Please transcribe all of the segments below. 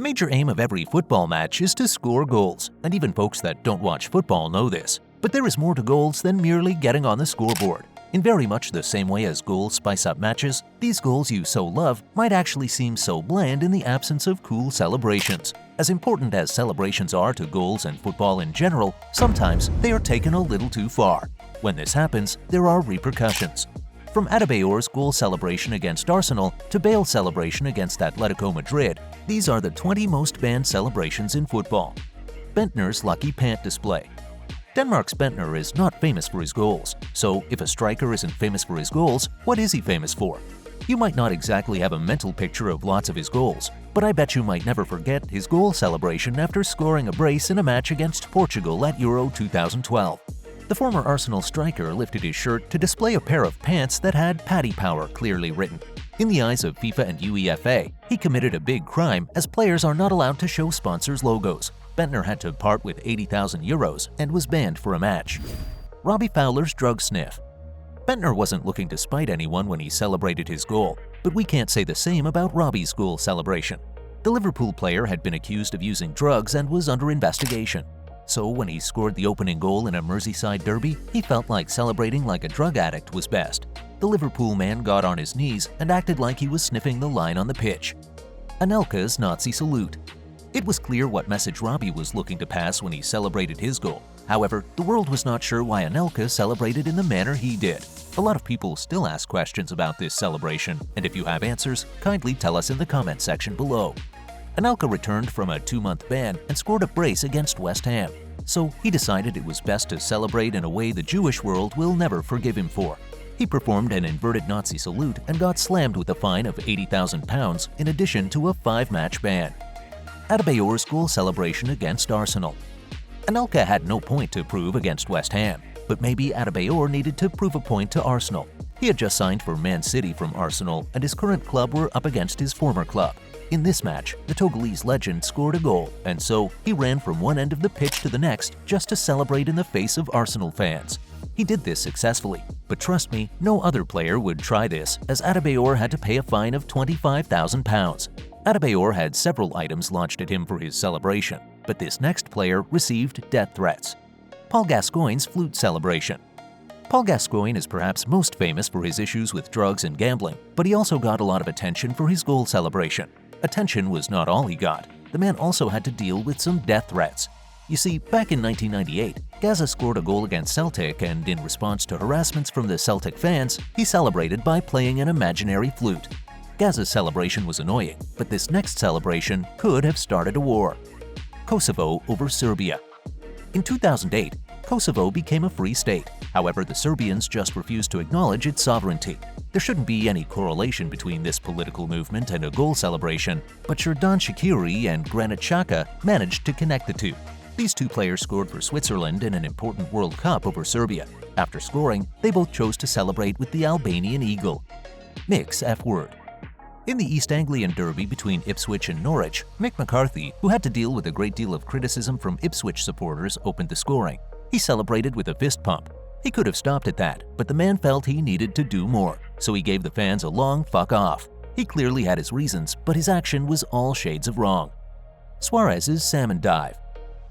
The major aim of every football match is to score goals, and even folks that don't watch football know this. But there is more to goals than merely getting on the scoreboard. In very much the same way as goals spice up matches, these goals you so love might actually seem so bland in the absence of cool celebrations. As important as celebrations are to goals and football in general, sometimes they are taken a little too far. When this happens, there are repercussions. From Adebayor's goal celebration against Arsenal to Bale's celebration against Atletico Madrid, these are the 20 most banned celebrations in football. Bendtner's lucky pant display. Denmark's Bendtner is not famous for his goals, so if a striker isn't famous for his goals, what is he famous for? You might not exactly have a mental picture of lots of his goals, but I bet you might never forget his goal celebration after scoring a brace in a match against Portugal at Euro 2012. The former Arsenal striker lifted his shirt to display a pair of pants that had Paddy Power clearly written. In the eyes of FIFA and UEFA, he committed a big crime as players are not allowed to show sponsors' logos. Bendtner had to part with 80,000 euros and was banned for a match. Robbie Fowler's drug sniff. Bendtner wasn't looking to spite anyone when he celebrated his goal, but we can't say the same about Robbie's goal celebration. The Liverpool player had been accused of using drugs and was under investigation. So when he scored the opening goal in a Merseyside derby, he felt like celebrating like a drug addict was best. The Liverpool man got on his knees and acted like he was sniffing the line on the pitch. Anelka's Nazi salute. It was clear what message Robbie was looking to pass when he celebrated his goal. However, the world was not sure why Anelka celebrated in the manner he did. A lot of people still ask questions about this celebration, and if you have answers, kindly tell us in the comment section below. Anelka returned from a 2-month ban and scored a brace against West Ham, so he decided it was best to celebrate in a way the Jewish world will never forgive him for. He performed an inverted Nazi salute and got slammed with a fine of £80,000 in addition to a 5-match ban. Adebayor's goal celebration against Arsenal. Anelka had no point to prove against West Ham, but maybe Adebayor needed to prove a point to Arsenal. He had just signed for Man City from Arsenal, and his current club were up against his former club. In this match, the Togolese legend scored a goal, and so he ran from one end of the pitch to the next just to celebrate in the face of Arsenal fans. He did this successfully, but trust me, no other player would try this, as Adebayor had to pay a fine of £25,000. Adebayor had several items launched at him for his celebration, but this next player received death threats. Paul Gascoigne's flute celebration. Paul Gascoigne is perhaps most famous for his issues with drugs and gambling, but he also got a lot of attention for his goal celebration. Attention was not all he got. The man also had to deal with some death threats. You see, back in 1998, Gazza scored a goal against Celtic, and in response to harassments from the Celtic fans, he celebrated by playing an imaginary flute. Gazza's celebration was annoying, but this next celebration could have started a war. Kosovo over Serbia. In 2008, Kosovo became a free state. However, the Serbians just refused to acknowledge its sovereignty. There shouldn't be any correlation between this political movement and a goal celebration, but Xherdan Shaqiri and Granit Xhaka managed to connect the two. These two players scored for Switzerland in an important World Cup over Serbia. After scoring, they both chose to celebrate with the Albanian eagle. Mick's F-word. In the East Anglian derby between Ipswich and Norwich, Mick McCarthy, who had to deal with a great deal of criticism from Ipswich supporters, opened the scoring. He celebrated with a fist pump. He could have stopped at that, but the man felt he needed to do more, so he gave the fans a long fuck off. He clearly had his reasons, but his action was all shades of wrong. Suarez's salmon dive.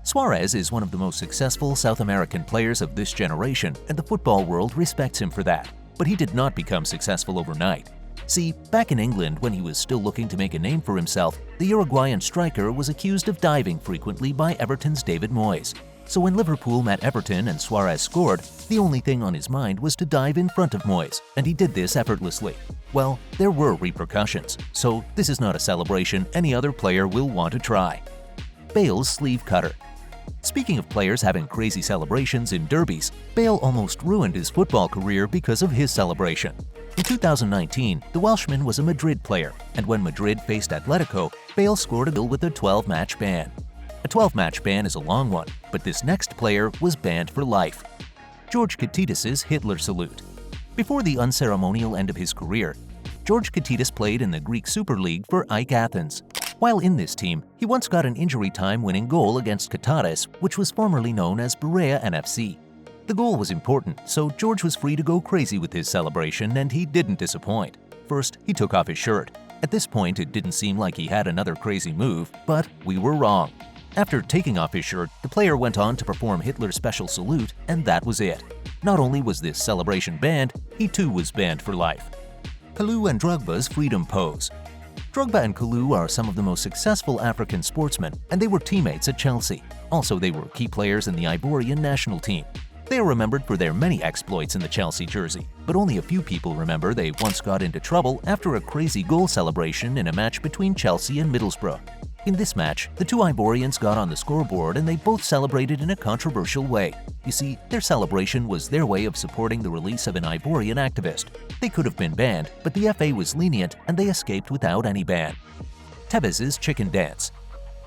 Suarez is one of the most successful South American players of this generation, and the football world respects him for that. But he did not become successful overnight. See, back in England, when he was still looking to make a name for himself, the Uruguayan striker was accused of diving frequently by Everton's David Moyes. So when Liverpool met Everton and Suarez scored, the only thing on his mind was to dive in front of Moyes, and he did this effortlessly. Well, there were repercussions, so this is not a celebration any other player will want to try. Bale's sleeve cutter. Speaking of players having crazy celebrations in derbies, Bale almost ruined his football career because of his celebration. In 2019, the Welshman was a Madrid player, and when Madrid faced Atletico, Bale scored a goal with a 12-match ban. A 12-match ban is a long one, but this next player was banned for life. George Katidis' Hitler salute. Before the unceremonial end of his career, George Katidis played in the Greek Super League for AEK Athens. While in this team, he once got an injury time winning goal against Kataris, which was formerly known as Berea NFC. The goal was important, so George was free to go crazy with his celebration, and he didn't disappoint. First, he took off his shirt. At this point, it didn't seem like he had another crazy move, but we were wrong. After taking off his shirt, the player went on to perform Hitler's special salute, and that was it. Not only was this celebration banned, he too was banned for life. Kalou and Drogba's freedom pose. Drogba and Kalou are some of the most successful African sportsmen, and they were teammates at Chelsea. Also, they were key players in the Ivorian national team. They are remembered for their many exploits in the Chelsea jersey, but only a few people remember they once got into trouble after a crazy goal celebration in a match between Chelsea and Middlesbrough. In this match, the two Ivorians got on the scoreboard and they both celebrated in a controversial way. You see, their celebration was their way of supporting the release of an Ivorian activist. They could have been banned, but the FA was lenient and they escaped without any ban. Tevez's chicken dance.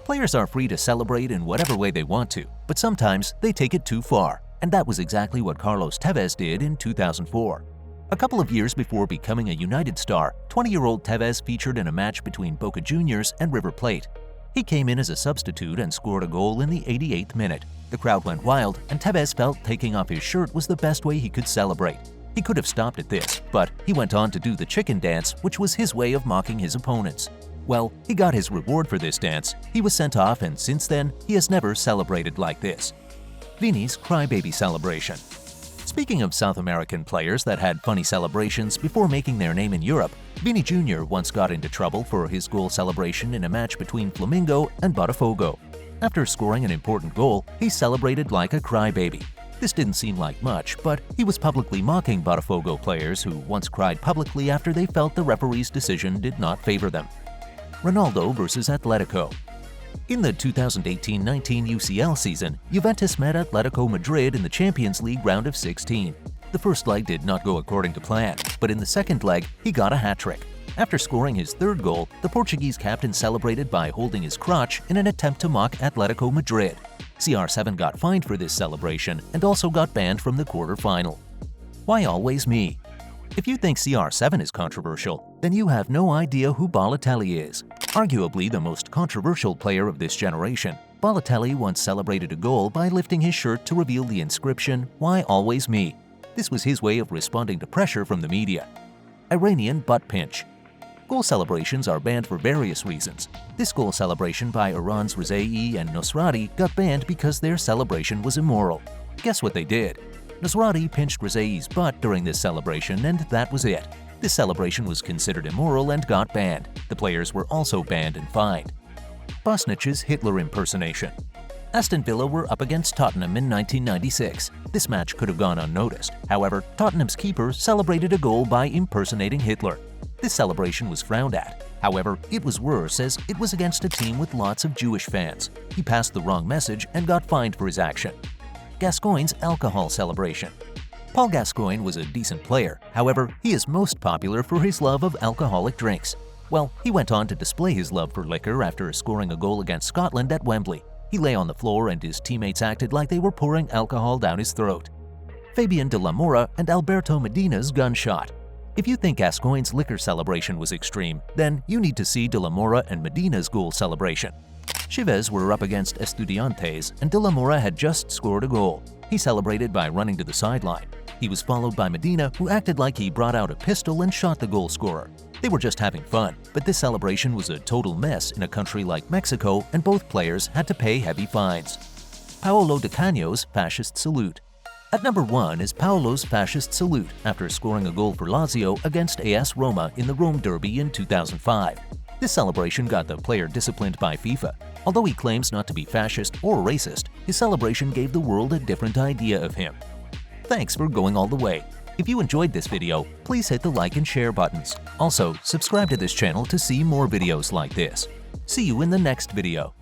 Players are free to celebrate in whatever way they want to, but sometimes they take it too far, and that was exactly what Carlos Tevez did in 2004. A couple of years before becoming a United star, 20-year-old Tevez featured in a match between Boca Juniors and River Plate. He came in as a substitute and scored a goal in the 88th minute. The crowd went wild, and Tevez felt taking off his shirt was the best way he could celebrate. He could have stopped at this, but he went on to do the chicken dance, which was his way of mocking his opponents. Well, he got his reward for this dance. He was sent off, and since then, he has never celebrated like this. Vini's crybaby celebration. Speaking of South American players that had funny celebrations before making their name in Europe, Vini Jr. once got into trouble for his goal celebration in a match between Flamengo and Botafogo. After scoring an important goal, he celebrated like a crybaby. This didn't seem like much, but he was publicly mocking Botafogo players who once cried publicly after they felt the referee's decision did not favor them. Ronaldo versus Atletico. In the 2018-19 UCL season, Juventus met Atletico Madrid in the Champions League round of 16. The first leg did not go according to plan, but in the second leg, he got a hat-trick. After scoring his third goal, the Portuguese captain celebrated by holding his crotch in an attempt to mock Atletico Madrid. CR7 got fined for this celebration and also got banned from the quarter-final. Why always me? If you think CR7 is controversial, then you have no idea who Balotelli is. Arguably the most controversial player of this generation, Balotelli once celebrated a goal by lifting his shirt to reveal the inscription, "Why always me?" This was his way of responding to pressure from the media. Iranian butt pinch. Goal celebrations are banned for various reasons. This goal celebration by Iran's Rezai and Nosrati got banned because their celebration was immoral. Guess what they did? Nosrati pinched Rezai's butt during this celebration, and that was it. This celebration was considered immoral and got banned. The players were also banned and fined. Bosnich's Hitler impersonation. Aston Villa were up against Tottenham in 1996. This match could have gone unnoticed. However, Tottenham's keeper celebrated a goal by impersonating Hitler. This celebration was frowned at. However, it was worse as it was against a team with lots of Jewish fans. He passed the wrong message and got fined for his action. Gascoigne's alcohol celebration. Paul Gascoigne was a decent player. However, he is most popular for his love of alcoholic drinks. Well, he went on to display his love for liquor after scoring a goal against Scotland at Wembley. He lay on the floor and his teammates acted like they were pouring alcohol down his throat. Fabian de la Mora and Alberto Medina's gunshot. If you think Gascoigne's liquor celebration was extreme, then you need to see de la Mora and Medina's goal celebration. Chivas were up against Estudiantes and de la Mora had just scored a goal. He celebrated by running to the sideline. He was followed by Medina, who acted like he brought out a pistol and shot the goal scorer. They were just having fun, but this celebration was a total mess in a country like Mexico, and both players had to pay heavy fines. Paolo Di Canio's fascist salute. At number 1 is Paolo's fascist salute after scoring a goal for Lazio against AS Roma in the Rome Derby in 2005. This celebration got the player disciplined by FIFA. Although he claims not to be fascist or racist, his celebration gave the world a different idea of him. Thanks for going all the way. If you enjoyed this video, please hit the like and share buttons. Also, subscribe to this channel to see more videos like this. See you in the next video.